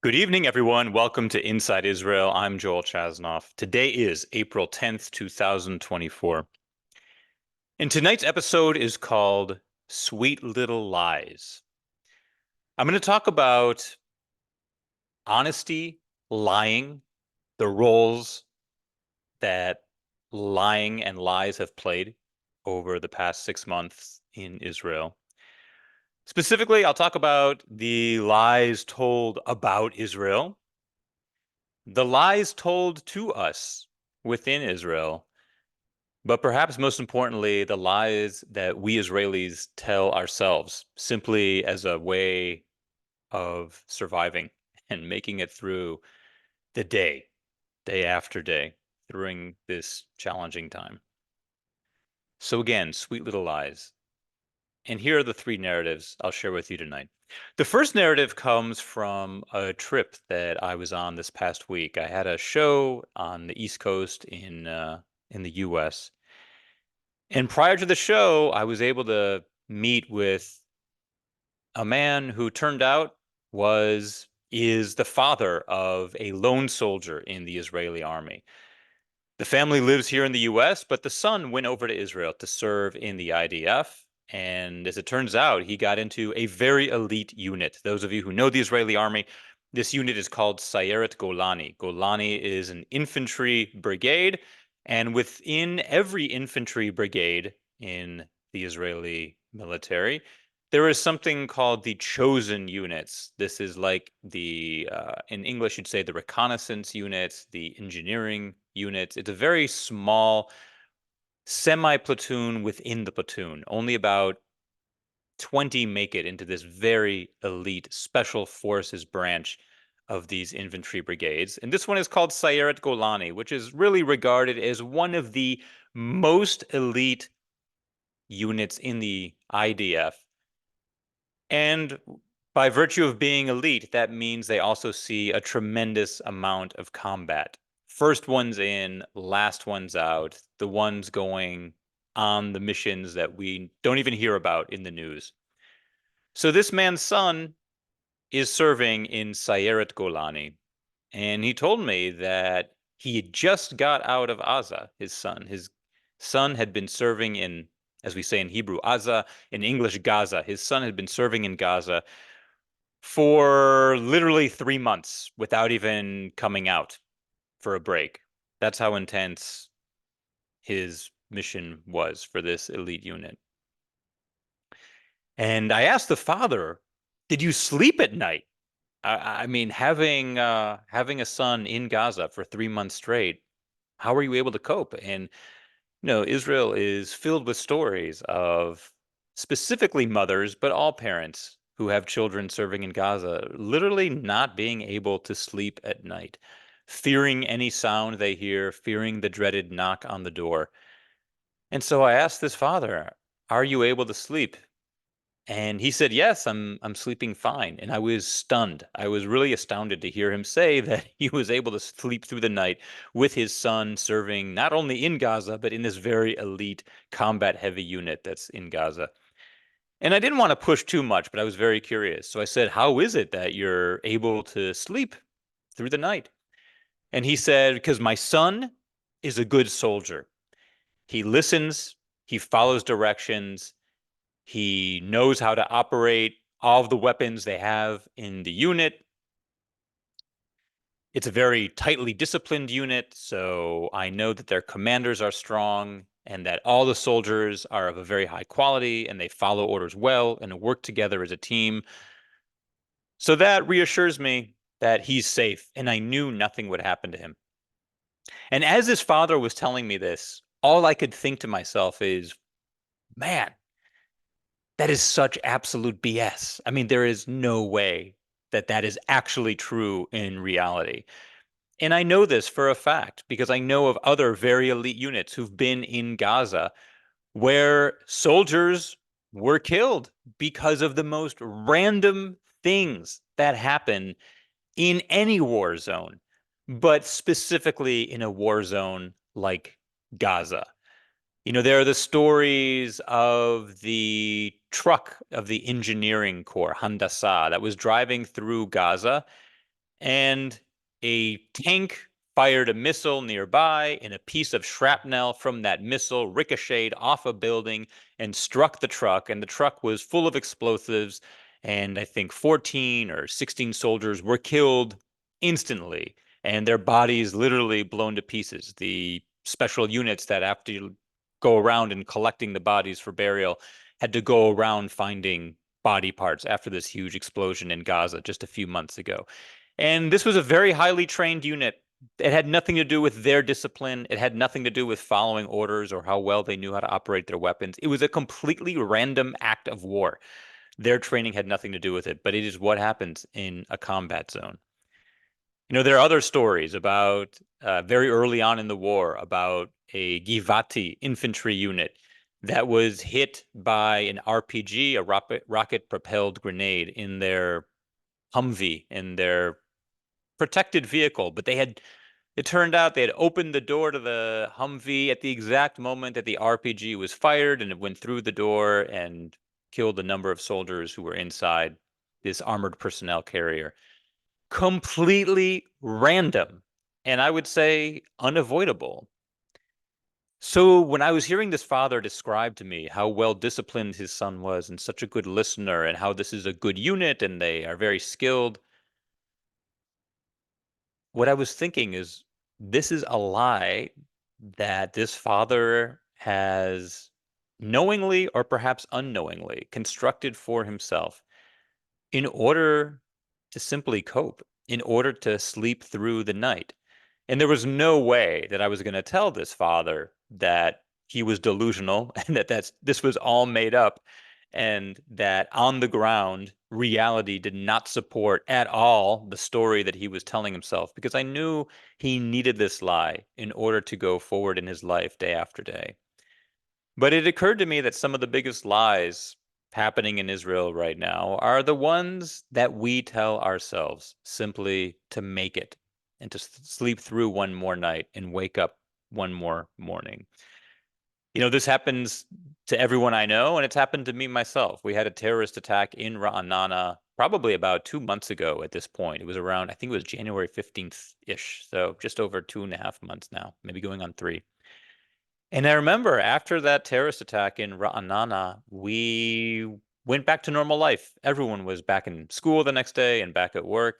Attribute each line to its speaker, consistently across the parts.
Speaker 1: Good evening, everyone. Welcome to Inside Israel. I'm Joel Chasnoff. Today is April 10th, 2024. And tonight's episode is called Sweet Little Lies. I'm going to talk about honesty, lying, the roles that lying and lies have played over the past 6 months in Israel. Specifically, I'll talk about the lies told about Israel, the lies told to us within Israel, but perhaps most importantly, the lies that we Israelis tell ourselves simply as a way of surviving and making it through the day, day after day, during this challenging time. So again, sweet little lies. And here are the three narratives I'll share with you tonight. The first narrative comes from a trip that I was on this past week. I had a show on the East Coast in the US. And prior to the show, I was able to meet with a man who turned out is the father of a lone soldier in the Israeli army. The family lives here in the US, but the son went over to Israel to serve in the IDF. And as it turns out, he got into a very elite unit. Those of you who know the Israeli army, this unit is called Sayeret Golani. Golani is an infantry brigade, and within every infantry brigade in the Israeli military, there is something called the chosen units. This is like in English, you'd say the reconnaissance units, the engineering units. It's a very small semi-platoon within the platoon. Only about 20 make it into this very elite special forces branch of these infantry brigades. And this one is called Sayeret Golani, which is really regarded as one of the most elite units in the IDF. And by virtue of being elite, that means they also see a tremendous amount of combat. First ones in, last ones out, the ones going on the missions that we don't even hear about in the news. So this man's son is serving in Sayeret Golani, and he told me that he had just got out of Gaza, his son. His son had been serving in, as we say in Hebrew, Gaza, in English, Gaza. His son had been serving in Gaza for literally 3 months without even coming out for a break. That's how intense his mission was for this elite unit. And I asked the father, did you sleep at night? I mean, having a son in Gaza for 3 months straight, how are you able to cope? And Israel is filled with stories of specifically mothers, but all parents who have children serving in Gaza, literally not being able to sleep at night, fearing any sound they hear, fearing the dreaded knock on the door. And so I asked this father, are you able to sleep? And he said, "Yes, I'm sleeping fine." And I was stunned. I was really astounded to hear him say that he was able to sleep through the night with his son serving not only in Gaza, but in this very elite combat-heavy unit that's in Gaza. And I didn't want to push too much, but I was very curious. So I said, "How is it that you're able to sleep through the night?" And he said, "Because my son is a good soldier. He listens, he follows directions, he knows how to operate all of the weapons they have in the unit. It's a very tightly disciplined unit, so I know that their commanders are strong and that all the soldiers are of a very high quality and they follow orders well and work together as a team. So that reassures me that he's safe, and I knew nothing would happen to him." And as his father was telling me this, all I could think to myself is, man, that is such absolute BS. I mean, there is no way that that is actually true in reality. And I know this for a fact because I know of other very elite units who've been in Gaza where soldiers were killed because of the most random things that happen in any war zone, but specifically in a war zone like Gaza. There are the stories of the truck of the engineering corps, Handasa, that was driving through Gaza, and a tank fired a missile nearby, and a piece of shrapnel from that missile ricocheted off a building and struck the truck. And the truck was full of explosives. And I think 14 or 16 soldiers were killed instantly, and their bodies literally blown to pieces. The special units that have to go around and collecting the bodies for burial had to go around finding body parts after this huge explosion in Gaza just a few months ago. And this was a very highly trained unit. It had nothing to do with their discipline. It had nothing to do with following orders or how well they knew how to operate their weapons. It was a completely random act of war. Their training had nothing to do with it, but it is what happens in a combat zone. There are other stories about very early on in the war about a Givati infantry unit that was hit by an RPG, a rocket-propelled grenade, in their Humvee, in their protected vehicle. But it turned out they had opened the door to the Humvee at the exact moment that the RPG was fired, and it went through the door and killed a number of soldiers who were inside this armored personnel carrier. Completely random, and I would say unavoidable. So when I was hearing this father describe to me how well disciplined his son was and such a good listener and how this is a good unit and they are very skilled, what I was thinking is this is a lie that this father has knowingly or perhaps unknowingly constructed for himself in order to simply cope, in order to sleep through the night. And there was no way that I was going to tell this father that he was delusional and that this was all made up, and that on the ground, reality did not support at all the story that he was telling himself, because I knew he needed this lie in order to go forward in his life day after day. But it occurred to me that some of the biggest lies happening in Israel right now are the ones that we tell ourselves simply to make it and to sleep through one more night and wake up one more morning. This happens to everyone I know, and it's happened to me myself. We had a terrorist attack in Raanana probably about 2 months ago at this point. It was around, I think it was January 15th-ish, so just over 2.5 months now, maybe going on 3. And I remember after that terrorist attack in Ra'anana, we went back to normal life. Everyone was back in school the next day and back at work.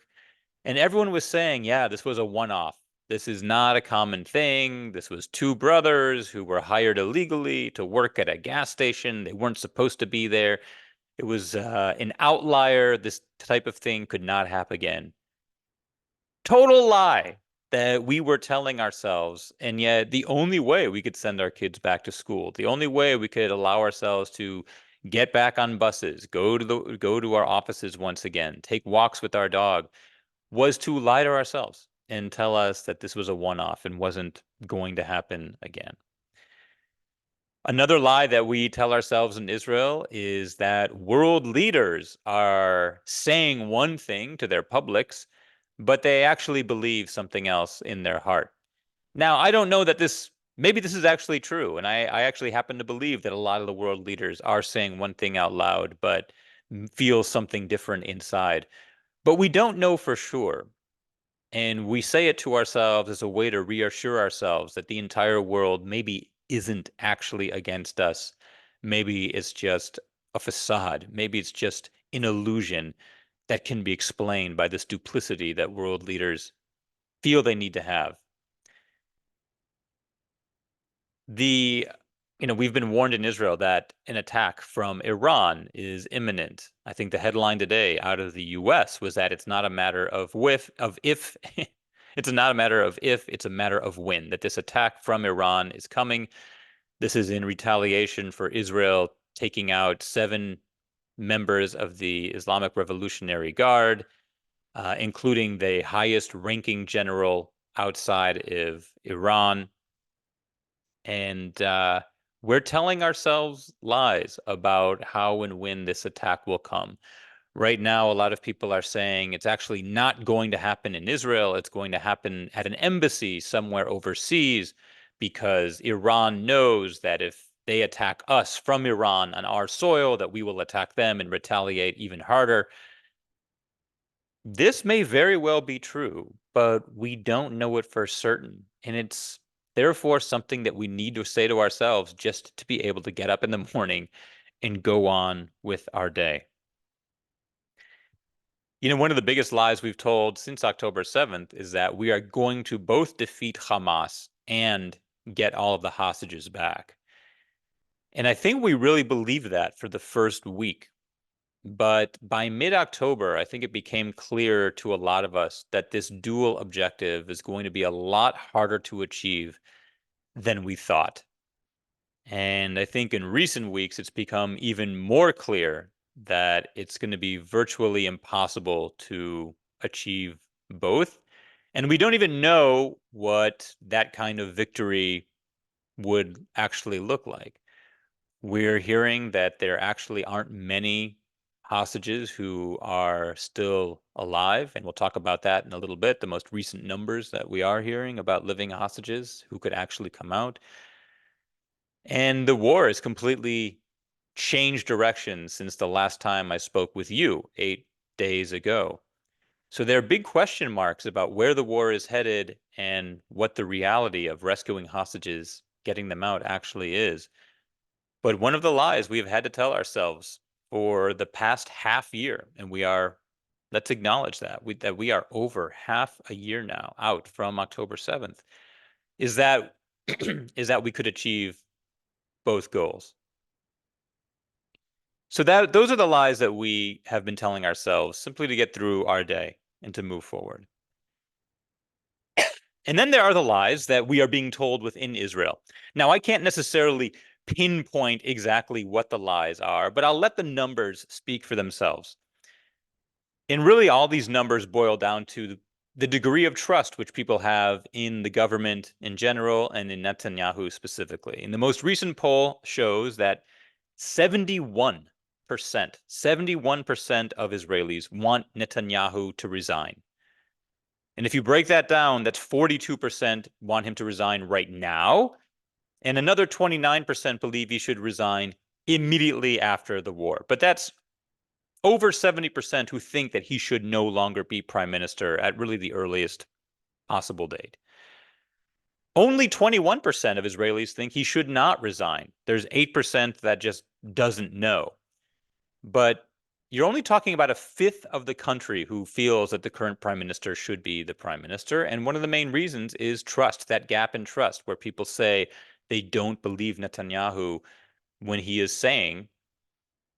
Speaker 1: And everyone was saying, yeah, this was a one-off. This is not a common thing. This was two brothers who were hired illegally to work at a gas station. They weren't supposed to be there. It was an outlier. This type of thing could not happen again. Total lie that we were telling ourselves. And yet the only way we could send our kids back to school, the only way we could allow ourselves to get back on buses, go to our offices once again, take walks with our dog, was to lie to ourselves and tell us that this was a one-off and wasn't going to happen again. Another lie that we tell ourselves in Israel is that world leaders are saying one thing to their publics, but they actually believe something else in their heart. Now, I don't know that maybe this is actually true, and I actually happen to believe that a lot of the world leaders are saying one thing out loud, but feel something different inside. But we don't know for sure. And we say it to ourselves as a way to reassure ourselves that the entire world maybe isn't actually against us. Maybe it's just a facade. Maybe it's just an illusion that can be explained by this duplicity that world leaders feel they need to have. The, we've been warned in Israel that an attack from Iran is imminent. I think the headline today out of the US was that it's not a matter of if, it's not a matter of if, it's a matter of when, that this attack from Iran is coming. This is in retaliation for Israel taking out 7 members of the Islamic Revolutionary Guard, including the highest ranking general outside of Iran. And we're telling ourselves lies about how and when this attack will come. Right now, a lot of people are saying it's actually not going to happen in Israel. It's going to happen at an embassy somewhere overseas, because Iran knows that if they attack us from Iran on our soil, that we will attack them and retaliate even harder. This may very well be true, but we don't know it for certain. And it's therefore something that we need to say to ourselves just to be able to get up in the morning and go on with our day. One of the biggest lies we've told since October 7th is that we are going to both defeat Hamas and get all of the hostages back. And I think we really believed that for the first week. But by mid-October, I think it became clear to a lot of us that this dual objective is going to be a lot harder to achieve than we thought. And I think in recent weeks, it's become even more clear that it's going to be virtually impossible to achieve both. And we don't even know what that kind of victory would actually look like. We're hearing that there actually aren't many hostages who are still alive, and we'll talk about that in a little bit, the most recent numbers that we are hearing about living hostages who could actually come out. And the war has completely changed direction since the last time I spoke with you 8 days ago. So there are big question marks about where the war is headed and what the reality of rescuing hostages, getting them out actually is. But one of the lies we've had to tell ourselves for the past half year, and let's acknowledge that we are over half a year now out from October 7th, is that is that we could achieve both goals. So those are the lies that we have been telling ourselves simply to get through our day and to move forward. And then there are the lies that we are being told within Israel. Now, I can't necessarily pinpoint exactly what the lies are, but I'll let the numbers speak for themselves. And really, all these numbers boil down to the degree of trust which people have in the government in general and in Netanyahu specifically. And the most recent poll shows that 71%, 71% of Israelis want Netanyahu to resign. And if you break that down, that's 42% want him to resign right now, and another 29% believe he should resign immediately after the war. But that's over 70% who think that he should no longer be prime minister at really the earliest possible date. Only 21% of Israelis think he should not resign. There's 8% that just doesn't know. But you're only talking about a fifth of the country who feels that the current prime minister should be the prime minister. And one of the main reasons is trust, that gap in trust, where people say they don't believe Netanyahu when he is saying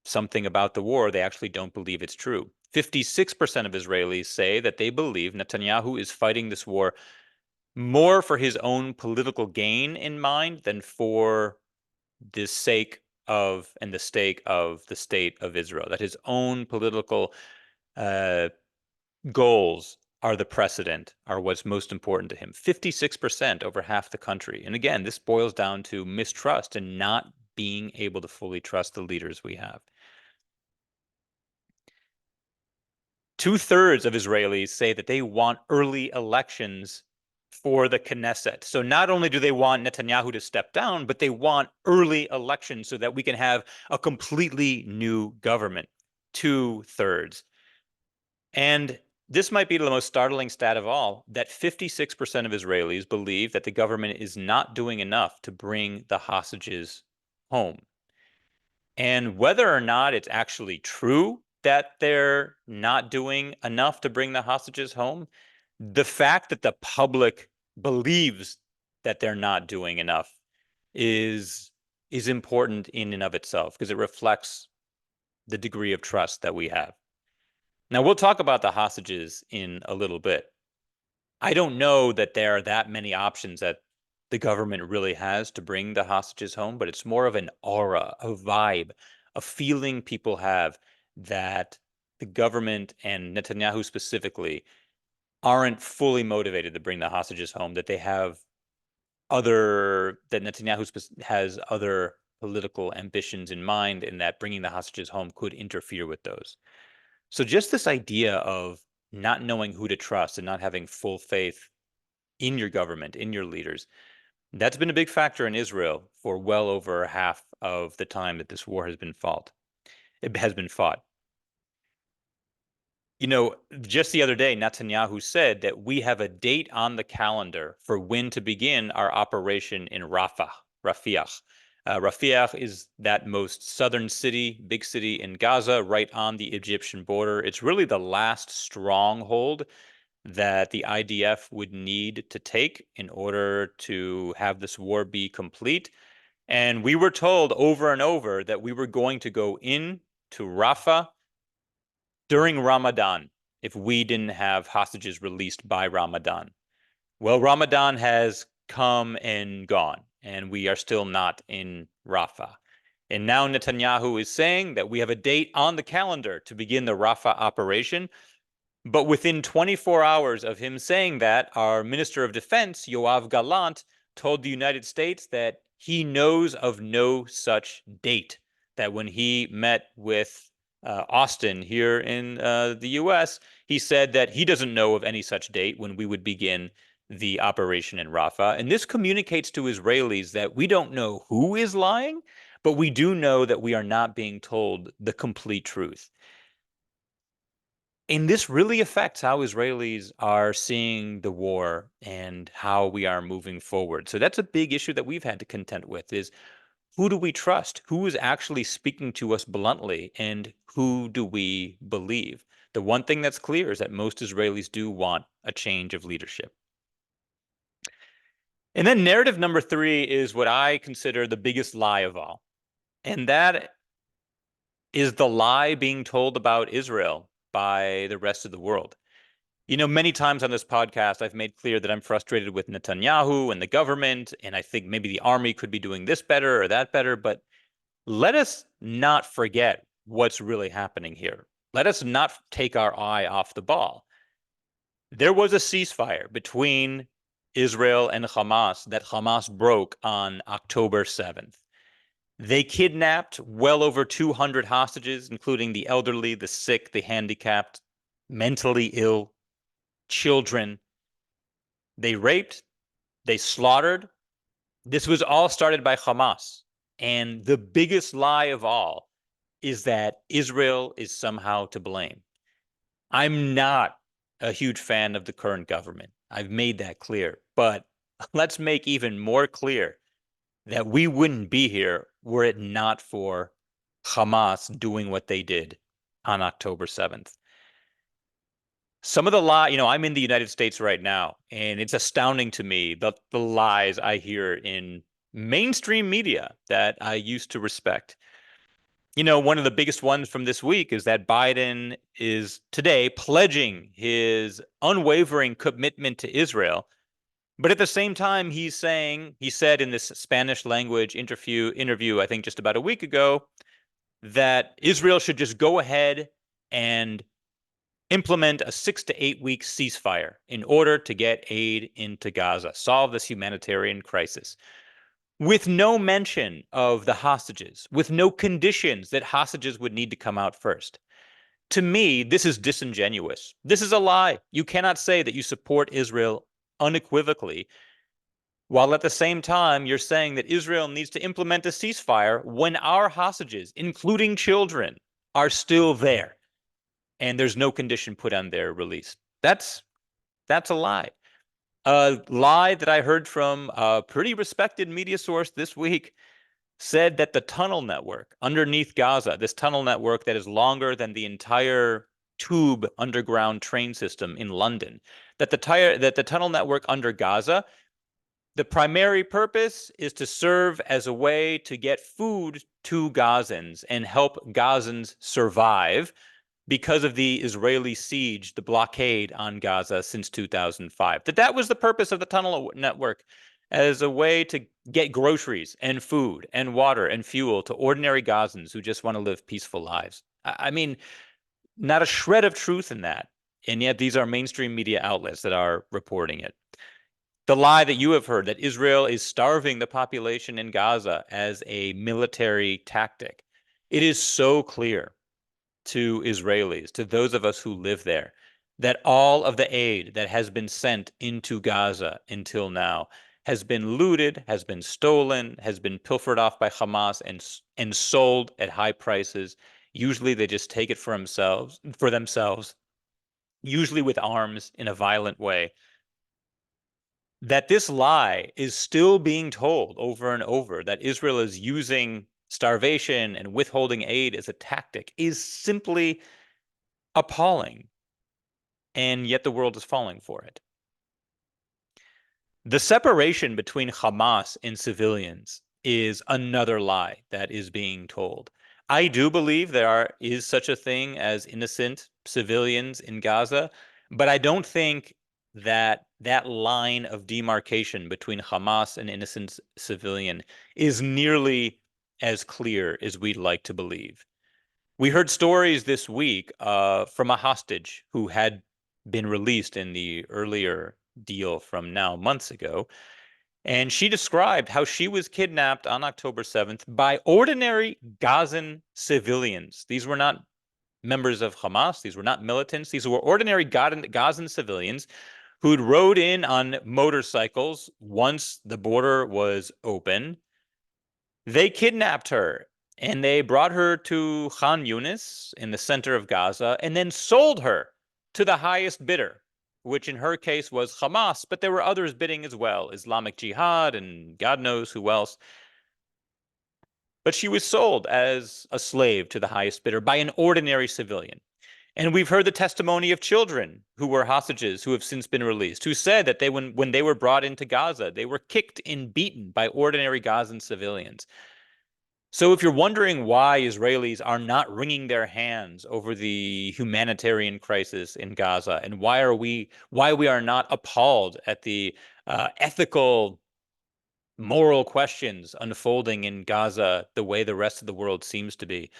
Speaker 1: something about the war, they actually don't believe it's true. 56% of Israelis say that they believe Netanyahu is fighting this war more for his own political gain in mind than for the sake of and the stake of the state of Israel, that his own political uh, goals are the precedent, are what's most important to him. 56%, over half the country. And again, this boils down to mistrust and not being able to fully trust the leaders we have. 2/3 of Israelis say that they want early elections for the Knesset. So not only do they want Netanyahu to step down, but they want early elections so that we can have a completely new government. 2/3. And this might be the most startling stat of all, that 56% of Israelis believe that the government is not doing enough to bring the hostages home. And whether or not it's actually true that they're not doing enough to bring the hostages home, the fact that the public believes that they're not doing enough is important in and of itself because it reflects the degree of trust that we have. Now, we'll talk about the hostages in a little bit. I don't know that there are that many options that the government really has to bring the hostages home, but it's more of an aura, a vibe, a feeling people have that the government and Netanyahu specifically aren't fully motivated to bring the hostages home, that Netanyahu has other political ambitions in mind, and that bringing the hostages home could interfere with those. So just this idea of not knowing who to trust and not having full faith in your government, in your leaders, that's been a big factor in Israel for well over half of the time that this war has been fought. It has been fought. You know, just the other day, Netanyahu said that we have a date on the calendar for when to begin our operation in Rafah, Rafah. Rafah is that most southern city, big city in Gaza, right on the Egyptian border. It's really the last stronghold that the IDF would need to take in order to have this war be complete. And we were told over and over that we were going to go in to Rafah during Ramadan if we didn't have hostages released by Ramadan. Well, Ramadan has come and gone, and we are still not in Rafah. And now Netanyahu is saying that we have a date on the calendar to begin the Rafah operation. But within 24 hours of him saying that, our Minister of Defense, Yoav Gallant, told the United States that he knows of no such date. That when he met with Austin here in the US, he said that he doesn't know of any such date when we would begin the operation in Rafah. And this communicates to Israelis that we don't know who is lying, but we do know that we are not being told the complete truth. And this really affects how Israelis are seeing the war and how we are moving forward. So that's a big issue that we've had to contend with is who do we trust? Who is actually speaking to us bluntly and who do we believe? The one thing that's clear is that most Israelis do want a change of leadership. And then narrative number 3 is what I consider the biggest lie of all. And that is the lie being told about Israel by the rest of the world. You know, many times on this podcast, I've made clear that I'm frustrated with Netanyahu and the government, and I think maybe the army could be doing this better or that better. But let us not forget what's really happening here. Let us not take our eye off the ball. There was a ceasefire between Israel and Hamas that Hamas broke on October 7th. They kidnapped well over 200 hostages, including the elderly, the sick, the handicapped, mentally ill, children. They raped, they slaughtered. This was all started by Hamas. And the biggest lie of all is that Israel is somehow to blame. I'm not a huge fan of the current government. I've made that clear. But let's make even more clear that we wouldn't be here were it not for Hamas doing what they did on October 7th. Some of the lie, you know, I'm in the United States right now, and it's astounding to me the lies I hear in mainstream media that I used to respect. You know, one of the biggest ones from this week is that Biden is today pledging his unwavering commitment to Israel. But at the same time, he said in this Spanish language interview, I think just about a week ago, that Israel should just go ahead and implement a 6 to 8 week ceasefire in order to get aid into Gaza, solve this humanitarian crisis, with no mention of the hostages, with no conditions that hostages would need to come out first. To me, this is disingenuous. This is a lie. You cannot say that you support Israel unequivocally, while at the same time you're saying that Israel needs to implement a ceasefire when our hostages, including children, are still there and there's no condition put on their release. That's a lie. A lie that I heard from a pretty respected media source this week said that the tunnel network underneath Gaza, this tunnel network that is longer than the entire tube underground train system in London, that the tunnel network under Gaza, the primary purpose is to serve as a way to get food to Gazans and help Gazans survive because of the Israeli siege, the blockade on Gaza since 2005. That was the purpose of the tunnel network, as a way to get groceries and food and water and fuel to ordinary Gazans who just want to live peaceful lives. I mean, not a shred of truth in that. And yet these are mainstream media outlets that are reporting it. The lie that you have heard that Israel is starving the population in Gaza as a military tactic. It is so clear to Israelis, to those of us who live there, that all of the aid that has been sent into Gaza until now has been looted, has been stolen, has been pilfered off by Hamas and sold at high prices. Usually they just take it for themselves. usually with arms in a violent way, that this lie is still being told over and over, that Israel is using starvation and withholding aid as a tactic, is simply appalling. And yet the world is falling for it. The separation between Hamas and civilians is another lie that is being told. I do believe there is such a thing as innocent civilians in Gaza, but I don't think that that line of demarcation between Hamas and innocent civilian is nearly as clear as we'd like to believe. We heard stories this week from a hostage who had been released in the earlier deal from now months ago. And she described how she was kidnapped on October 7th by ordinary Gazan civilians. These were not members of Hamas. These were not militants. These were ordinary Gazan civilians who'd rode in on motorcycles once the border was open. They kidnapped her and they brought her to Khan Yunis in the center of Gaza and then sold her to the highest bidder, which in her case was Hamas, but there were others bidding as well, Islamic Jihad and God knows who else. But she was sold as a slave to the highest bidder by an ordinary civilian. And we've heard the testimony of children who were hostages who have since been released, who said that when they were brought into Gaza, they were kicked and beaten by ordinary Gazan civilians. So if you're wondering why Israelis are not wringing their hands over the humanitarian crisis in Gaza and why we are not appalled at the ethical, moral questions unfolding in Gaza the way the rest of the world seems to be,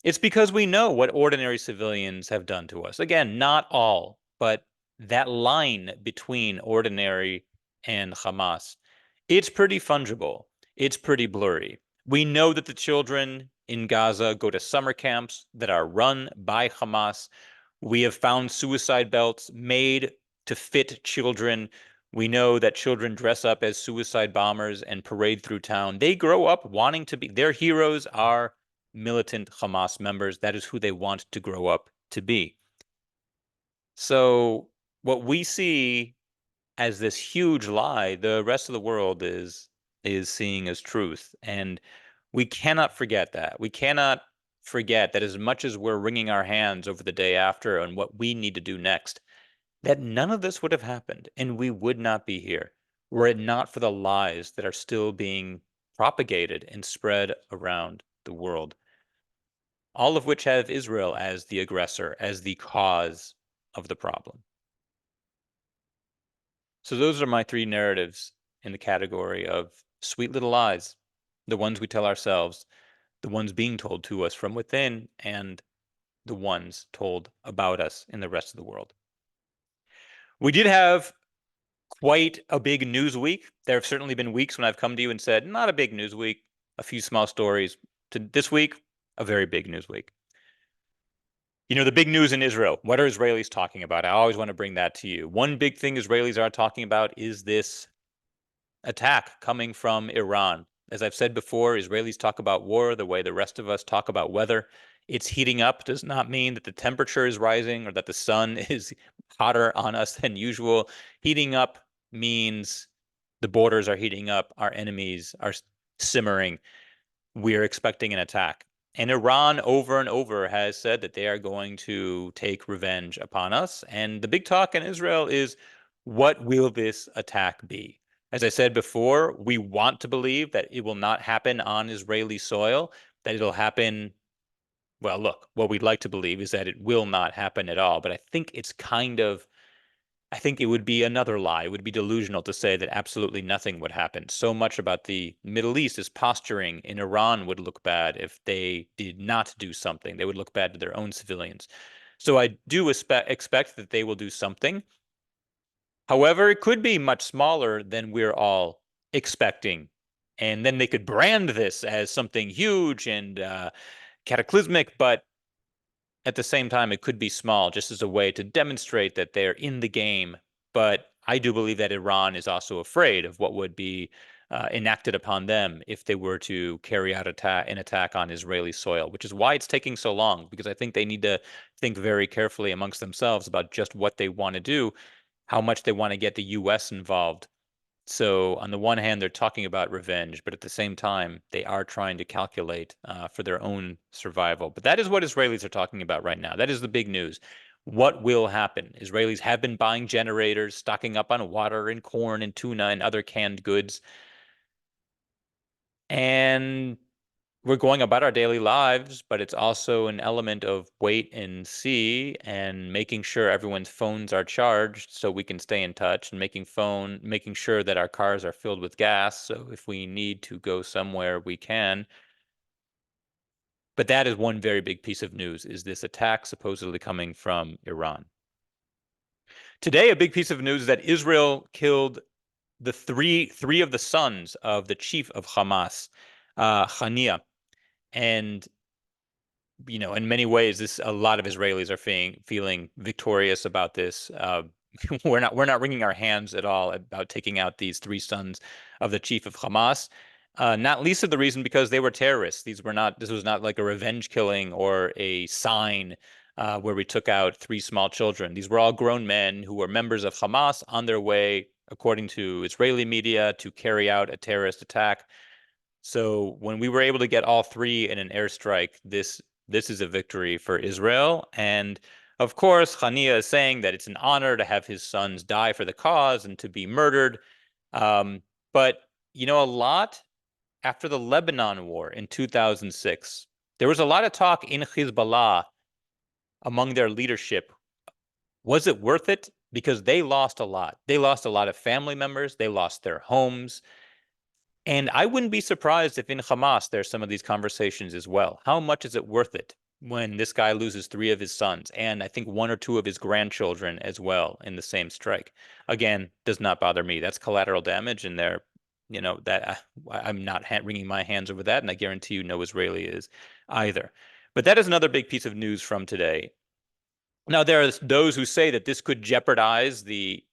Speaker 1: it's because we know what ordinary civilians have done to us. Again, not all, but that line between ordinary and Hamas, it's pretty fungible. It's pretty blurry. We know that the children in Gaza go to summer camps that are run by Hamas. We have found suicide belts made to fit children. We know that children dress up as suicide bombers and parade through town. They grow up wanting to be, their heroes are militant Hamas members. That is who they want to grow up to be. So what we see as this huge lie, the rest of the world is seeing as truth. And we cannot forget that. We cannot forget that as much as we're wringing our hands over the day after and what we need to do next, that none of this would have happened and we would not be here were it not for the lies that are still being propagated and spread around the world, all of which have Israel as the aggressor, as the cause of the problem. So those are my three narratives in the category of sweet little lies, the ones we tell ourselves, the ones being told to us from within, and the ones told about us in the rest of the world. We did have quite a big news week. There have certainly been weeks when I've come to you and said, not a big news week, a few small stories. To this week, a very big news week. You know, the big news in Israel, what are Israelis talking about? I always want to bring that to you. One big thing Israelis are talking about is this attack coming from Iran. As I've said before, Israelis talk about war the way the rest of us talk about weather. It's heating up does not mean that the temperature is rising or that the sun is hotter on us than usual. Heating up means the borders are heating up, our enemies are simmering. We're expecting an attack. And Iran over and over has said that they are going to take revenge upon us. And the big talk in Israel is, what will this attack be? As I said before, we want to believe that it will not happen on Israeli soil, that it'll happen. Well, look, what we'd like to believe is that it will not happen at all. But I think I think it would be another lie. It would be delusional to say that absolutely nothing would happen. So much about the Middle East is posturing, and Iran would look bad if they did not do something. They would look bad to their own civilians. So I do expect that they will do something. However, it could be much smaller than we're all expecting. And then they could brand this as something huge and cataclysmic, but at the same time, it could be small, just as a way to demonstrate that they're in the game. But I do believe that Iran is also afraid of what would be enacted upon them if they were to carry out an attack on Israeli soil, which is why it's taking so long, because I think they need to think very carefully amongst themselves about just what they want to do, how much they want to get the U.S. involved. So on the one hand, they're talking about revenge, but at the same time, they are trying to calculate for their own survival. But that is what Israelis are talking about right now. That is the big news. What will happen? Israelis have been buying generators, stocking up on water and corn and tuna and other canned goods. And we're going about our daily lives, but it's also an element of wait and see and making sure everyone's phones are charged so we can stay in touch, and making sure that our cars are filled with gas so if we need to go somewhere we can. But that is one very big piece of news, is this attack supposedly coming from Iran. Today, a big piece of news is that Israel killed the three of the sons of the chief of Hamas, Hania. And in many ways, a lot of Israelis are feeling victorious about this. We're not wringing our hands at all about taking out these three sons of the chief of Hamas. Not least of the reason because they were terrorists. This was not like a revenge killing or a sign where we took out three small children. These were all grown men who were members of Hamas on their way, according to Israeli media, to carry out a terrorist attack. So when we were able to get all three in an airstrike, this is a victory for Israel. And of course, Hania is saying that it's an honor to have his sons die for the cause and to be murdered. But a lot after the Lebanon war in 2006, there was a lot of talk in Hezbollah among their leadership. Was it worth it? Because they lost a lot. They lost a lot of family members. They lost their homes. And I wouldn't be surprised if in Hamas there's some of these conversations as well. How much is it worth it when this guy loses three of his sons and I think one or two of his grandchildren as well in the same strike? Again, does not bother me. That's collateral damage, and I'm not wringing my hands over that, and I guarantee you no Israeli is either. But that is another big piece of news from today. Now, there are those who say that this could jeopardize the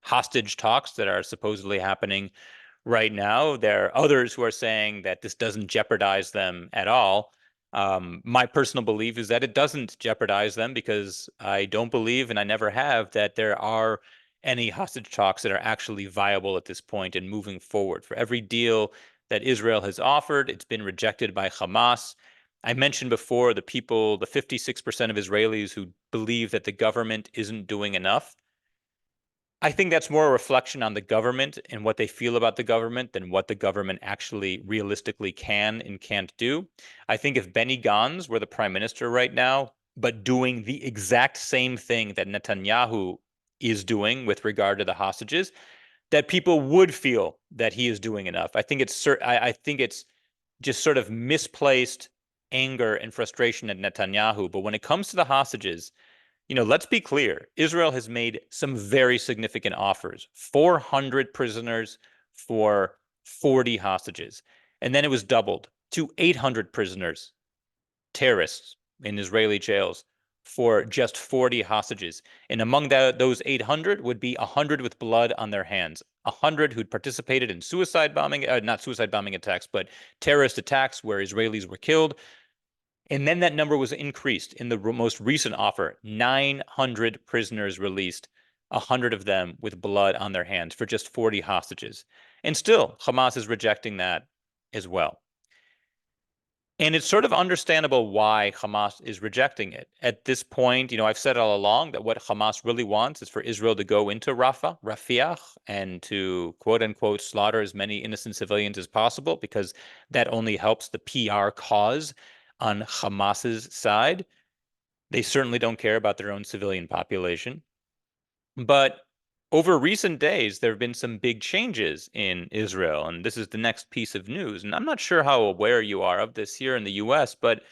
Speaker 1: hostage talks that are supposedly happening right now. There are others who are saying that this doesn't jeopardize them at all. My personal belief is that it doesn't jeopardize them, because I don't believe, and I never have, that there are any hostage talks that are actually viable at this point and moving forward. For every deal that Israel has offered, it's been rejected by Hamas. I mentioned before the 56% of Israelis who believe that the government isn't doing enough. I think that's more a reflection on the government and what they feel about the government than what the government actually realistically can and can't do. I think if Benny Gantz were the prime minister right now, but doing the exact same thing that Netanyahu is doing with regard to the hostages, that people would feel that he is doing enough. I think it's just sort of misplaced anger and frustration at Netanyahu. But when it comes to the hostages, let's be clear. Israel has made some very significant offers. 400 prisoners for 40 hostages. And then it was doubled to 800 prisoners, terrorists in Israeli jails, for just 40 hostages. And among those 800 would be 100 with blood on their hands. 100 who'd participated in not suicide bombing attacks, but terrorist attacks where Israelis were killed. And then that number was increased in the most recent offer. 900 prisoners released, 100 of them with blood on their hands for just 40 hostages. And still, Hamas is rejecting that as well. And it's sort of understandable why Hamas is rejecting it. At this point, I've said all along that what Hamas really wants is for Israel to go into Rafah, and to quote unquote slaughter as many innocent civilians as possible, because that only helps the PR cause on Hamas's side. They certainly don't care about their own civilian population. But over recent days, there have been some big changes in Israel, and this is the next piece of news. And I'm not sure how aware you are of this here in the US, but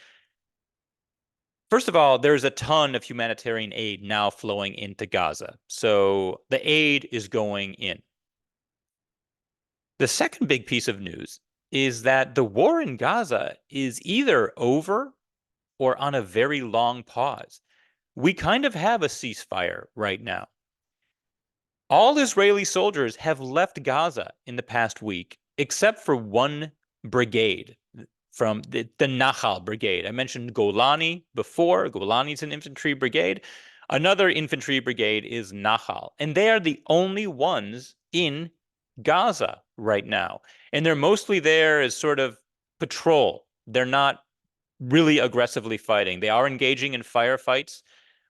Speaker 1: first of all, there's a ton of humanitarian aid now flowing into Gaza. So the aid is going in. The second big piece of news is that the war in Gaza is either over or on a very long pause. We kind of have a ceasefire right now. All Israeli soldiers have left Gaza in the past week, except for one brigade from the Nahal brigade. I mentioned Golani before. Golani's an infantry brigade. Another infantry brigade is Nahal, and they are the only ones in Gaza right now. And they're mostly there as sort of patrol. They're not really aggressively fighting. They are engaging in firefights,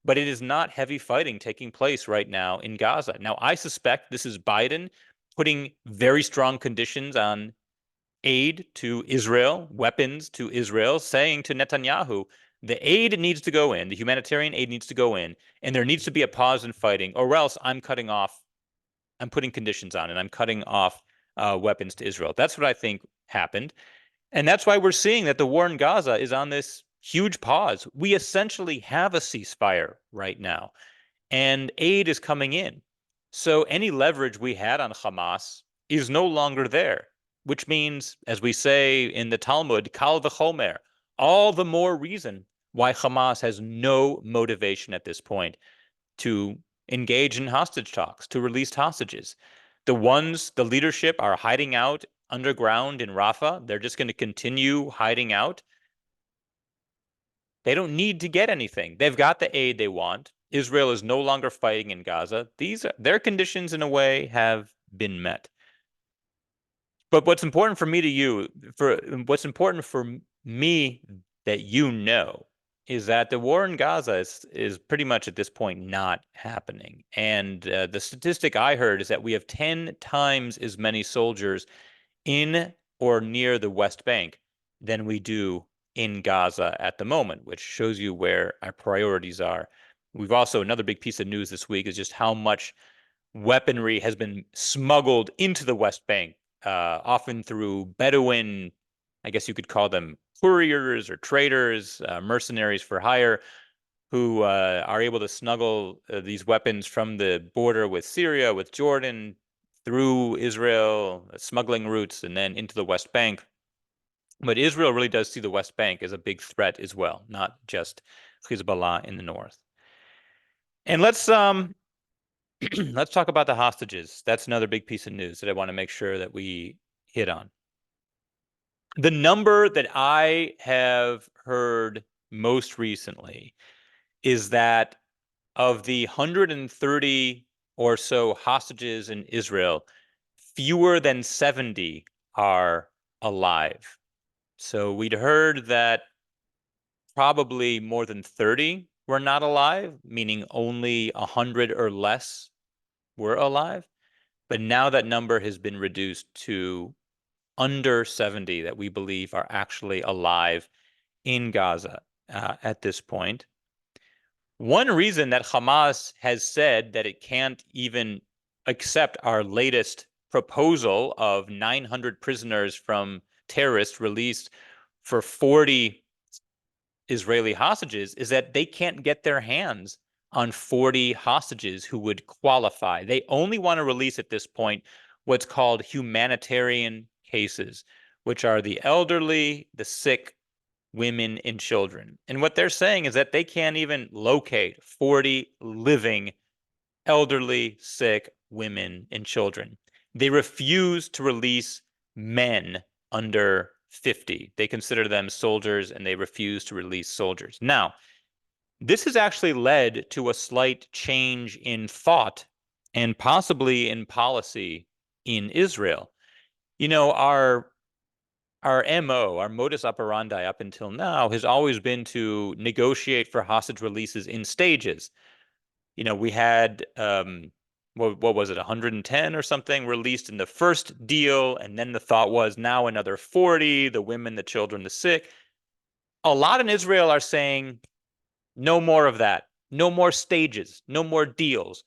Speaker 1: but it is not heavy fighting taking place right now in Gaza. Now, I suspect this is Biden putting very strong conditions on aid to Israel, weapons to Israel, saying to Netanyahu, the aid needs to go in, the humanitarian aid needs to go in, and there needs to be a pause in fighting, or else I'm putting conditions on, and I'm cutting off weapons to Israel. That's what I think happened. And that's why we're seeing that the war in Gaza is on this huge pause. We essentially have a ceasefire right now, and aid is coming in. So any leverage we had on Hamas is no longer there, which means, as we say in the Talmud, kal v'chomer, all the more reason why Hamas has no motivation at this point to engage in hostage talks, to release hostages. The leadership are hiding out underground in Rafah. They're just going to continue hiding out. They don't need to get anything. They've got the aid they want. Israel is no longer fighting in Gaza. Their conditions, in a way, have been met. But what's important for me that you know is that the war in Gaza is pretty much at this point not happening. And the statistic I heard is that we have 10 times as many soldiers in or near the West Bank than we do in Gaza at the moment, which shows you where our priorities are. We've also, another big piece of news this week is just how much weaponry has been smuggled into the West Bank, often through Bedouin, I guess you could call them couriers or traders, mercenaries for hire, who are able to smuggle these weapons from the border with Syria, with Jordan, through Israel, smuggling routes, and then into the West Bank. But Israel really does see the West Bank as a big threat as well, not just Hezbollah in the north. And let's let's talk about the hostages. That's another big piece of news that I want to make sure that we hit on. The number that I have heard most recently is that of the 130 or so hostages in Israel, fewer than 70 are alive. So we'd heard that probably more than 30 were not alive, meaning only 100 or less were alive. But now that number has been reduced to under 70 that we believe are actually alive in Gaza at this point. One reason that Hamas has said that it can't even accept our latest proposal of 900 prisoners from terrorists released for 40 Israeli hostages is that they can't get their hands on 40 hostages who would qualify. They only want to release at this point what's called humanitarian cases, which are the elderly, the sick, women, and children. And what they're saying is that they can't even locate 40 living elderly, sick women and children. They refuse to release men under 50. They consider them soldiers and they refuse to release soldiers. Now, this has actually led to a slight change in thought and possibly in policy in Israel. You know, our MO, our modus operandi up until now has always been to negotiate for hostage releases in stages. You know, we had what was it, 110 or something released in the first deal, and then the thought was now another 40, the women, the children, the sick. A lot in Israel are saying no more of that, no more stages, no more deals.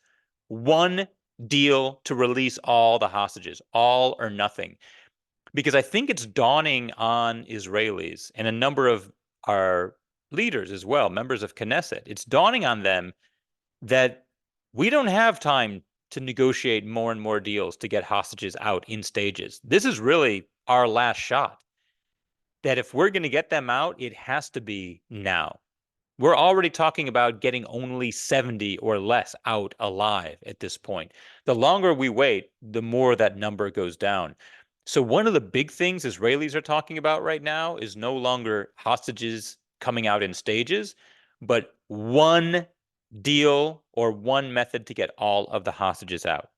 Speaker 1: One deal to release all the hostages, all or nothing. Because I think it's dawning on Israelis and a number of our leaders as well, members of Knesset, it's dawning on them that we don't have time to negotiate more and more deals to get hostages out in stages. This is really our last shot. That if we're going to get them out, it has to be now. We're already talking about getting only 70 or less out alive at this point. The longer we wait, the more that number goes down. So one of the big things Israelis are talking about right now is no longer hostages coming out in stages, but one deal or one method to get all of the hostages out.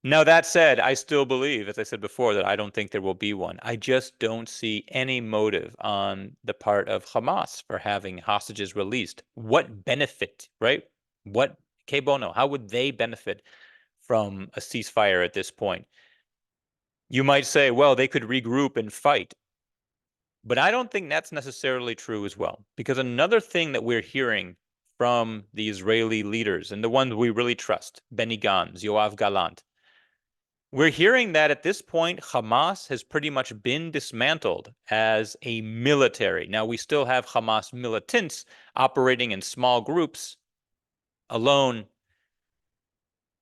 Speaker 1: Now, that said, I still believe, as I said before, that I don't think there will be one. I just don't see any motive on the part of Hamas for having hostages released. What benefit, right? What, que bono, how would they benefit from a ceasefire at this point? You might say, well, they could regroup and fight. But I don't think that's necessarily true as well. Because another thing that we're hearing from the Israeli leaders, and the ones we really trust, Benny Gantz, Yoav Gallant, we're hearing that at this point, Hamas has pretty much been dismantled as a military. Now, we still have Hamas militants operating in small groups alone,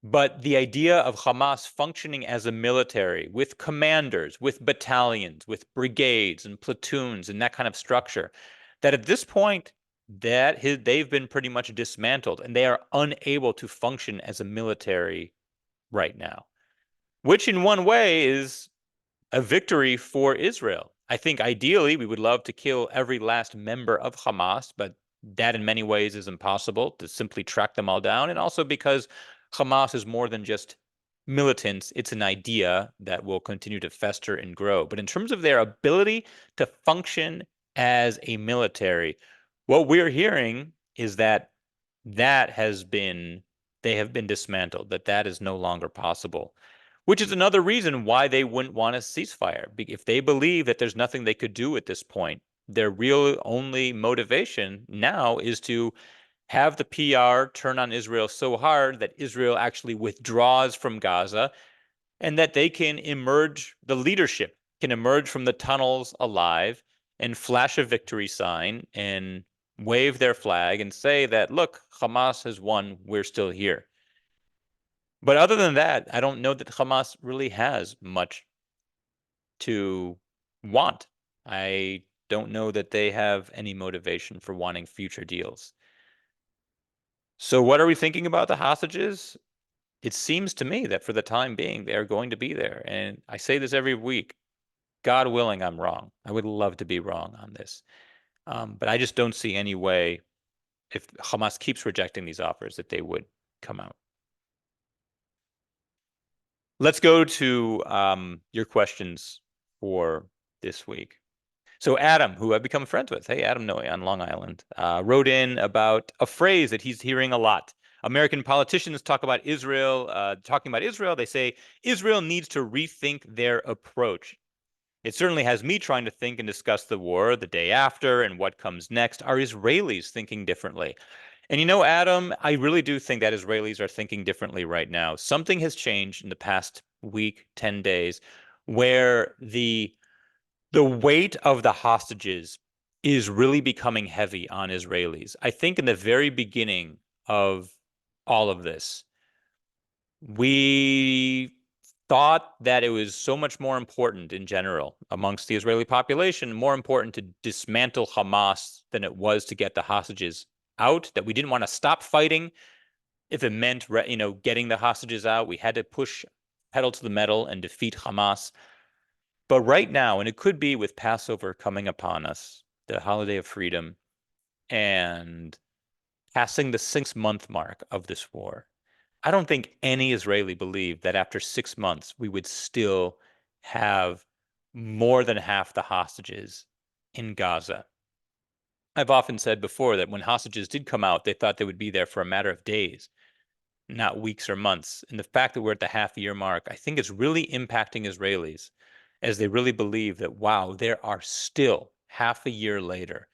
Speaker 1: but the idea of Hamas functioning as a military with commanders, with battalions, with brigades and platoons and that kind of structure, that at this point, they've been pretty much dismantled and they are unable to function as a military right now, which in one way is a victory for Israel. I think ideally we would love to kill every last member of Hamas, but that in many ways is impossible to simply track them all down. And also because Hamas is more than just militants, it's an idea that will continue to fester and grow. But in terms of their ability to function as a military, what we're hearing is that they have been dismantled, that is no longer possible, which is another reason why they wouldn't want a ceasefire. If they believe that there's nothing they could do at this point, their real only motivation now is to have the PR turn on Israel so hard that Israel actually withdraws from Gaza and that they can emerge, the leadership can emerge from the tunnels alive and flash a victory sign and wave their flag and say that, look, Hamas has won, we're still here. But other than that, I don't know that Hamas really has much to want. I don't know that they have any motivation for wanting future deals. So what are we thinking about the hostages? It seems to me that for the time being, they're going to be there. And I say this every week. God willing, I'm wrong. I would love to be wrong on this. But I just don't see any way, if Hamas keeps rejecting these offers, that they would come out. Let's go to your questions for this week. So Adam, who I've become friends with, hey, Adam Noe on Long Island, wrote in about a phrase that he's hearing a lot. American politicians talking about Israel. They say Israel needs to rethink their approach. It certainly has me trying to think and discuss the war, the day after, and what comes next. Are Israelis thinking differently? And you know, Adam, I really do think that Israelis are thinking differently right now. Something has changed in the past week, 10 days, where the weight of the hostages is really becoming heavy on Israelis. I think in the very beginning of all of this, we thought that it was so much more important in general amongst the Israeli population, more important to dismantle Hamas than it was to get the hostages out, that we didn't want to stop fighting if it meant, getting the hostages out. We had to push pedal to the metal and defeat Hamas. But right now, and it could be with Passover coming upon us, the holiday of freedom, and passing the 6-month mark of this war, I don't think any Israeli believed that after 6 months, we would still have more than half the hostages in Gaza. I've often said before that when hostages did come out, they thought they would be there for a matter of days, not weeks or months. And the fact that we're at the half-year mark, I think is really impacting Israelis as they really believe that, wow, there are still half a year later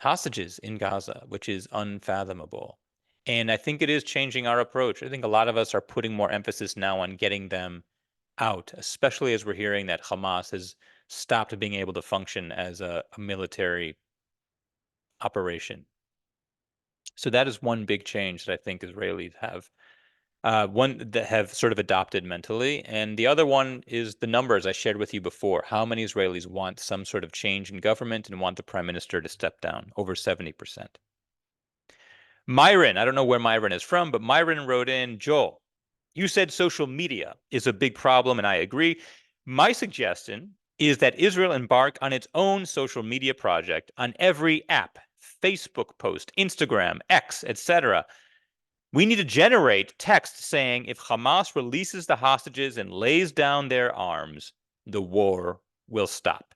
Speaker 1: hostages in Gaza, which is unfathomable. And I think it is changing our approach. I think a lot of us are putting more emphasis now on getting them out, especially as we're hearing that Hamas has stopped being able to function as a military operation. So that is one big change that I think Israelis have. One that have sort of adopted mentally. And the other one is the numbers I shared with you before. How many Israelis want some sort of change in government and want the prime minister to step down? Over 70%. Myron, I don't know where Myron is from, but Myron wrote in, Joel, You said social media is a big problem, and I agree. My suggestion is that Israel embark on its own social media project on every app, Facebook post, Instagram, X, etc. We need to generate text saying if Hamas releases the hostages and lays down their arms, the war will stop.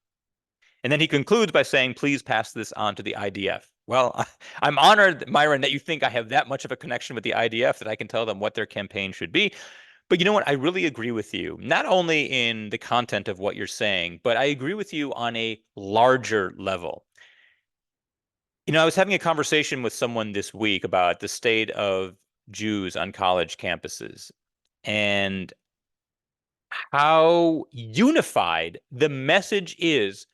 Speaker 1: And then he concludes by saying, please pass this on to the IDF. Well, I'm honored, Myron, that you think I have that much of a connection with the IDF that I can tell them what their campaign should be. But you know what? I really agree with you, not only in the content of what you're saying, but I agree with you on a larger level. I was having a conversation with someone this week about the state of Jews on college campuses and how unified the message is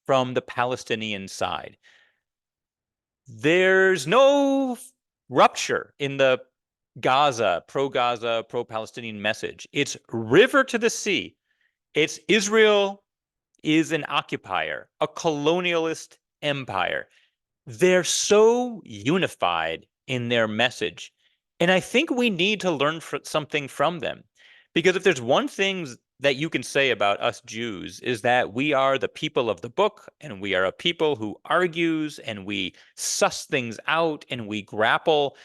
Speaker 1: from the Palestinian side. There's no rupture in the Gaza, pro-Palestinian message. It's river to the sea. It's Israel is an occupier, a colonialist empire. They're so unified in their message. And I think we need to learn something from them. Because if there's one thing that you can say about us Jews is that we are the people of the book, and we are a people who argues, and we suss things out, and we grapple.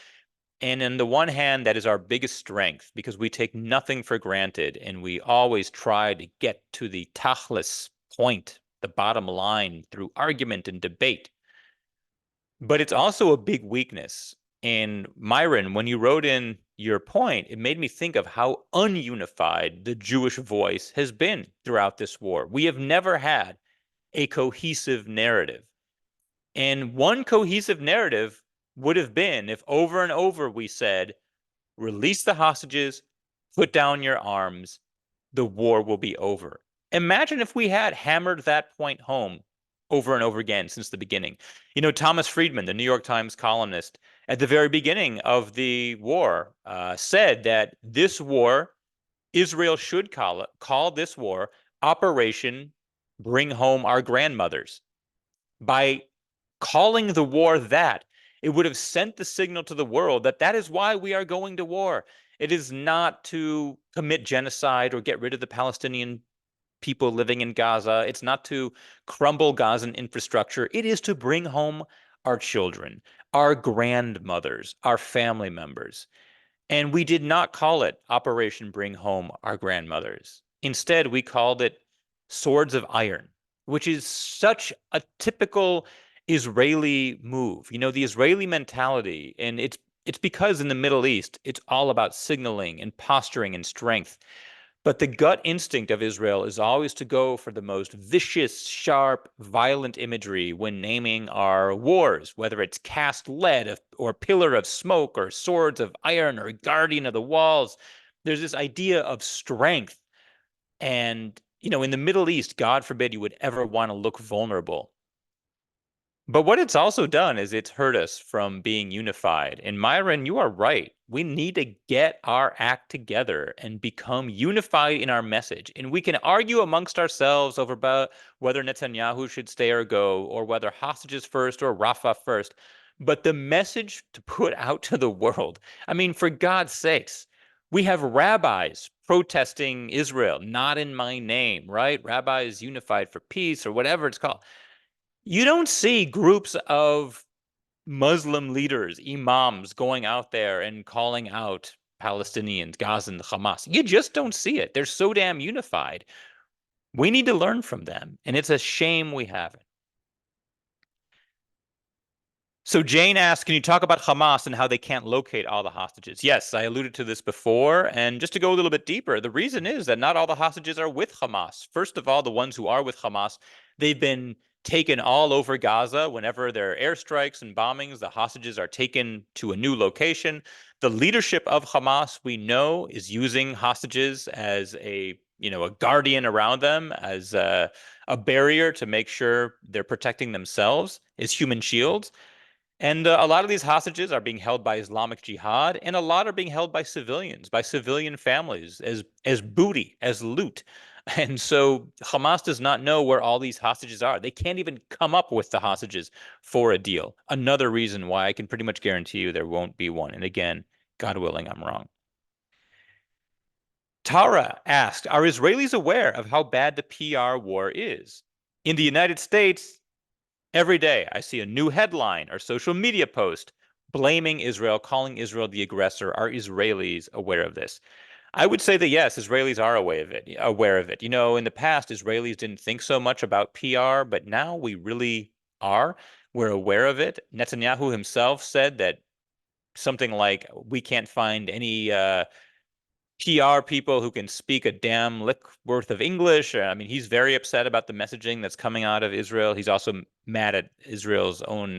Speaker 1: And on the one hand, that is our biggest strength because we take nothing for granted, and we always try to get to the tachlis point, the bottom line, through argument and debate. But it's also a big weakness. And Myron, when you wrote in your point, it made me think of how ununified the Jewish voice has been throughout this war. We have never had a cohesive narrative. And one cohesive narrative would have been if over and over we said, release the hostages, put down your arms, the war will be over. Imagine if we had hammered that point home over and over again since the beginning. Thomas Friedman, the New York Times columnist, at the very beginning of the war, said that this war, Israel should call this war Operation Bring Home Our Grandmothers. By calling the war that, it would have sent the signal to the world that that is why we are going to war. It is not to commit genocide or get rid of the Palestinian people living in Gaza. It's not to crumble Gazan infrastructure. It is to bring home our children, our grandmothers, our family members. And we did not call it Operation Bring Home Our Grandmothers. Instead, we called it Swords of Iron, which is such a typical Israeli move. The Israeli mentality, and it's because in the Middle East, it's all about signaling and posturing and strength. But the gut instinct of Israel is always to go for the most vicious, sharp, violent imagery when naming our wars, whether it's cast lead or pillar of smoke or swords of iron or guardian of the walls. There's this idea of strength. And, in the Middle East, God forbid you would ever want to look vulnerable. But what it's also done is it's hurt us from being unified. And Myron, you are right. We need to get our act together and become unified in our message. And we can argue amongst ourselves over about whether Netanyahu should stay or go, or whether hostages first or Rafah first. But the message to put out to the world, I mean, for God's sakes, we have rabbis protesting Israel, not in my name, right? Rabbis unified for peace or whatever it's called. You don't see groups of Muslim leaders, imams, going out there and calling out Palestinians, Gaza, and Hamas. You just don't see it. They're so damn unified. We need to learn from them, and it's a shame we haven't. So Jane asked, can you talk about Hamas and how they can't locate all the hostages? Yes, I alluded to this before. And just to go a little bit deeper, the reason is that not all the hostages are with Hamas. First of all, the ones who are with Hamas, they've been taken all over Gaza. Whenever there are airstrikes and bombings, the hostages are taken to a new location. The leadership of Hamas, we know, is using hostages as a guardian around them, as a barrier to make sure they're protecting themselves, as human shields. And a lot of these hostages are being held by Islamic Jihad, and a lot are being held by civilians, by civilian families, as booty, as loot. And so Hamas does not know where all these hostages are. They can't even come up with the hostages for a deal. Another reason why I can pretty much guarantee you there won't be one. And again, God willing, I'm wrong. Tara asked, are Israelis aware of how bad the PR war is? In the United States, every day I see a new headline or social media post blaming Israel, calling Israel the aggressor. Are Israelis aware of this? I would say that yes, Israelis are aware of it. Aware of it. You know, in the past, Israelis didn't think so much about PR, but now we really are. We're aware of it. Netanyahu himself said that something like, we can't find any PR people who can speak a damn lick worth of English. I mean, he's very upset about the messaging that's coming out of Israel. He's also mad at Israel's own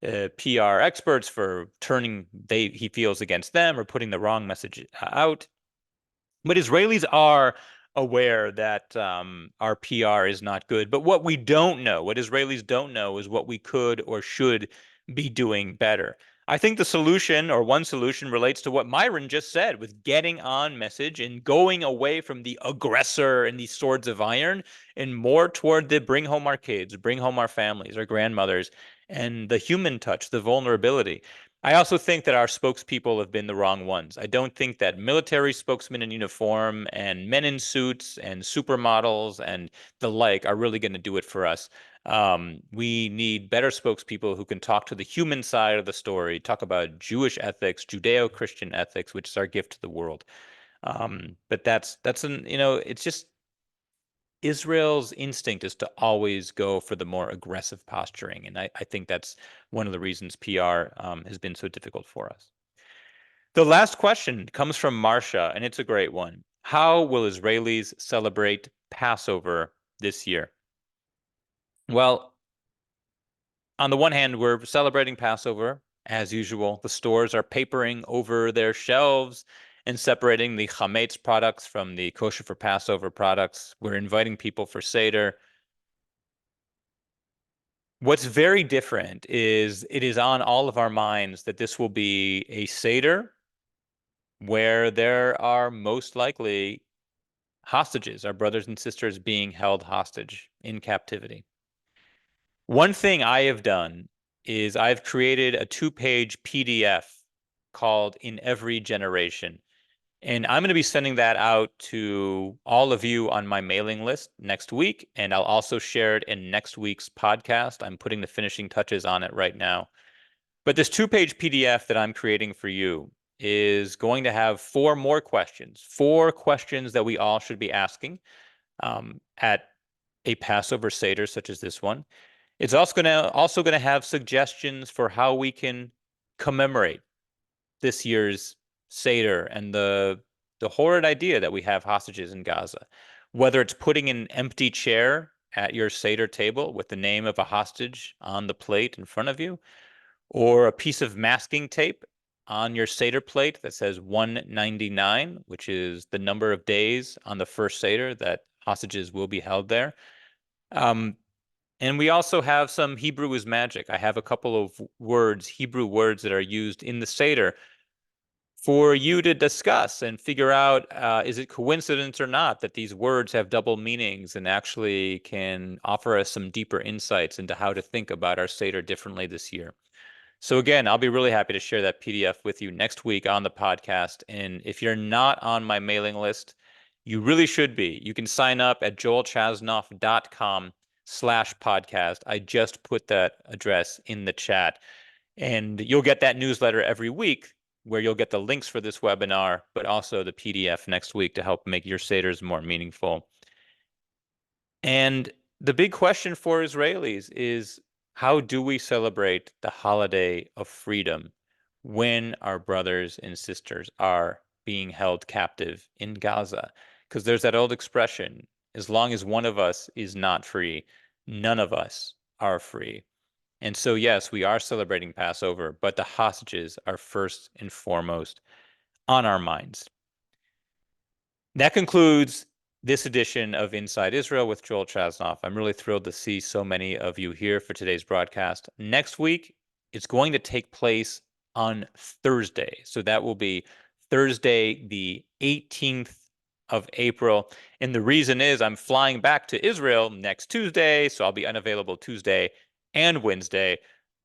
Speaker 1: PR experts for turning he feels against them or putting the wrong message out. But Israelis are aware that our PR is not good. But what we don't know, what Israelis don't know, is what we could or should be doing better. I think the solution, or one solution, relates to what Myron just said, with getting on message and going away from the aggressor and these swords of iron and more toward the bring home our kids, bring home our families, our grandmothers, and the human touch, the vulnerability. I also think that our spokespeople have been the wrong ones. I don't think that military spokesmen in uniform and men in suits and supermodels and the like are really going to do it for us. We need better spokespeople who can talk to the human side of the story, talk about Jewish ethics, Judeo-Christian ethics, which is our gift to the world. But it's just Israel's instinct is to always go for the more aggressive posturing. And I think that's one of the reasons PR has been so difficult for us. The last question comes from Marcia, and it's a great one. How will Israelis celebrate Passover this year? Well, on the one hand, we're celebrating Passover as usual. The stores are papering over their shelves and separating the chametz products from the kosher for Passover products. We're inviting people for Seder. What's very different is it is on all of our minds that this will be a Seder where there are most likely hostages, our brothers and sisters being held hostage in captivity. One thing I have done is I've created a 2-page PDF called In Every Generation. And I'm going to be sending that out to all of you on my mailing list next week. And I'll also share it in next week's podcast. I'm putting the finishing touches on it right now. But this 2-page PDF that I'm creating for you is going to have 4 more questions, 4 questions that we all should be asking at a Passover Seder such as this one. It's also going to have suggestions for how we can commemorate this year's Seder and the horrid idea that we have hostages in Gaza. Whether it's putting an empty chair at your Seder table with the name of a hostage on the plate in front of you, or a piece of masking tape on your Seder plate that says 199, which is the number of days on the first Seder that hostages will be held there. And we also have some Hebrew is magic. I have a couple of words, Hebrew words that are used in the Seder for you to discuss and figure out, is it coincidence or not that these words have double meanings and actually can offer us some deeper insights into how to think about our Seder differently this year. So again, I'll be really happy to share that PDF with you next week on the podcast. And if you're not on my mailing list, you really should be. You can sign up at joelchasnoff.com/podcast. I just put that address in the chat. And you'll get that newsletter every week where you'll get the links for this webinar, but also the PDF next week to help make your Seders more meaningful. And the big question for Israelis is, how do we celebrate the holiday of freedom when our brothers and sisters are being held captive in Gaza? Because there's that old expression, as long as one of us is not free, none of us are free. And so, yes, we are celebrating Passover, but the hostages are first and foremost on our minds. That concludes this edition of Inside Israel with Joel Chasnoff. I'm really thrilled to see so many of you here for today's broadcast. Next week, it's going to take place on Thursday. So that will be Thursday, the 18th of April. And the reason is I'm flying back to Israel next Tuesday, so I'll be unavailable Tuesday and Wednesday.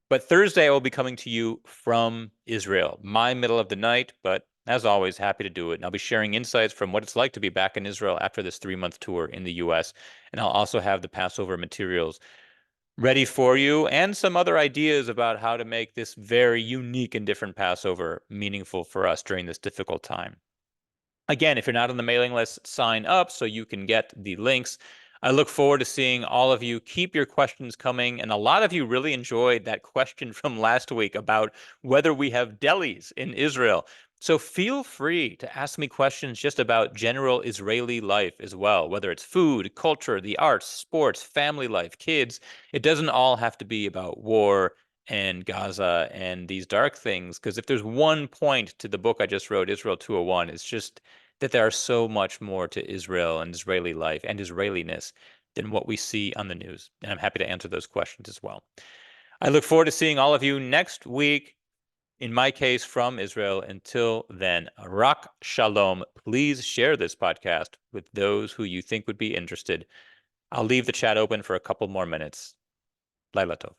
Speaker 1: But Thursday, I will be coming to you from Israel, my middle of the night, but As always, happy to do it. And I'll be sharing insights from what it's like to be back in Israel after this 3-month tour in the US. And I'll also have the Passover materials ready for you and some other ideas about how to make this very unique and different Passover meaningful for us during this difficult time. Again, if you're not on the mailing list, sign up so you can get the links. I look forward to seeing all of you. Keep your questions coming. And a lot of you really enjoyed that question from last week about whether we have delis in Israel. So feel free to ask me questions just about general Israeli life as well, whether it's food, culture, the arts, sports, family life, kids. It doesn't all have to be about war and Gaza and these dark things. Because if there's one point to the book I just wrote, Israel 201, it's just that there are so much more to Israel and Israeli life and Israeliness than what we see on the news. And I'm happy to answer those questions as well. I look forward to seeing all of you next week, in my case, from Israel. Until then, Rak Shalom. Please share this podcast with those who you think would be interested. I'll leave the chat open for a couple more minutes. Laila Tov.